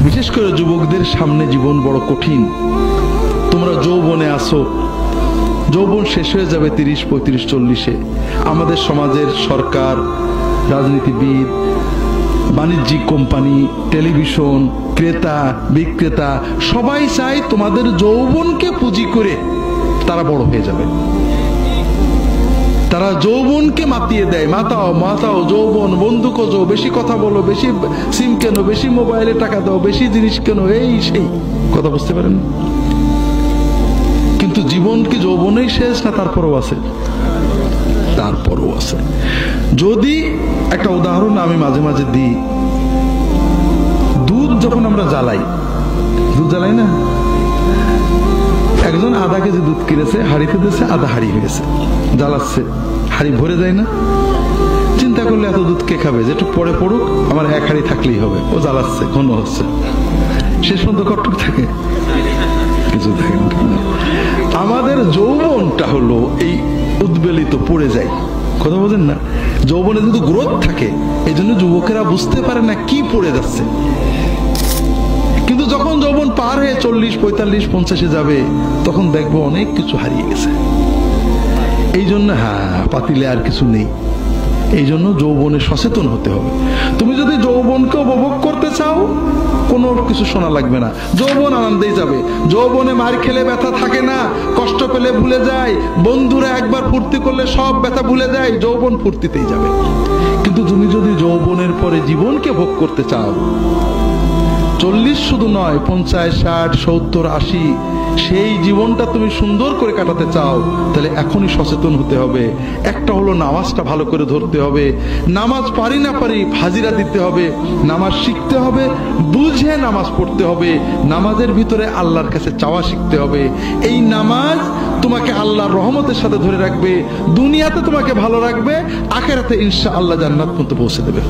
বিশেষ করে যুবকদের সামনে জীবন বড় কঠিন। তোমরা যৌবনে আসো, যৌবন শেষ হয়ে যাবে 30, 35, 40-এ। আমাদের সমাজের সরকার, রাজনীতিবিদ, বাণিজ্যিক কোম্পানি, টেলিভিশন, ক্রেতা বিক্রেতা সবাই চায় তোমাদের যৌবনকে পুঁজি করে তারা বড় হয়ে যাবে। তারা যৌবনকে মাতিয়ে দেয়, মাতাও মাতাও যৌবন, বন্ধু খোঁজো, বেশি কথা বলো, বেশি সিম কেনো, বেশি মোবাইলে টাকা দাও, বেশি জিনিস কেনো, এই সেই কথা বুঝতে পারেন। কিন্তু জীবন কি যৌবনেই শেষ না তারপরও আছে? তারপরও আছে। যদি একটা উদাহরণ আমি মাঝে মাঝে দিই, দুধ যখন আমরা জ্বালাই, দুধ জ্বালাই না, একজন আধা কেজি দুধ কিনেছে, হাড়িতে দিয়েছে, আধা হাড়ি হয়েছে, জ্বালাচ্ছে, হাড়ি ভরে যায় না? চিন্তা করলে এত দুধ কে খাবে, যে একটু পরে পড়ুক, আমার এক হাড়ি থাকলেই হবে। ও জ্বালাচ্ছে, ঘন হচ্ছে, শেষ পর্যন্ত কটটুক থাকে, কিছু থাকে না। আমাদের যৌবনটা হলো এই উদ্বেলিত, পড়ে যায়, কথা বোঝেন না? যৌবনে কিন্তু গ্রোথ থাকে, এই জন্য যুবকেরা বুঝতে পারে না কি পড়ে যাচ্ছে। কিন্তু যখন যৌবন পার হয়ে 40, 45, 50-এ যাবে, তখন দেখবো অনেক কিছু হারিয়ে গেছে। এই জন্য পাতিলে আর কিছু নেই। এই জন্য যৌবনে সচেতন হতে হবে। তুমি যদি যৌবনকে উপভোগ করতে চাও, কোনো কিছু শোনা লাগবে না, যৌবন আনন্দেই যাবে। যৌবনে মার খেলে ব্যথা থাকে না, কষ্ট পেলে ভুলে যায়, বন্ধুরা একবার ফুর্তি করলে সব ব্যথা ভুলে যায়, যৌবন ফুর্তিতেই যাবে। কিন্তু তুমি যদি যৌবনের পরে জীবনকে ভোগ করতে চাও, 40 শুধু নয়, 50, 60, 70, 80 সেই জীবনটা তুমি সুন্দর করে কাটাতে চাও, তাহলে এখনই সচেতন হতে হবে। একটা হলো নামাজটা ভালো করে ধরতে হবে। নামাজ পারি না পারি হাজিরা দিতে হবে, নামাজ শিখতে হবে, বুঝে নামাজ পড়তে হবে, নামাজের ভিতরে আল্লাহর কাছে চাওয়া শিখতে হবে। এই নামাজ তোমাকে আল্লাহর রহমতের সাথে ধরে রাখবে, দুনিয়াতে তোমাকে ভালো রাখবে, আখিরাতে ইনশাআল্লাহ জান্নাত পর্যন্ত পৌঁছে দেবে।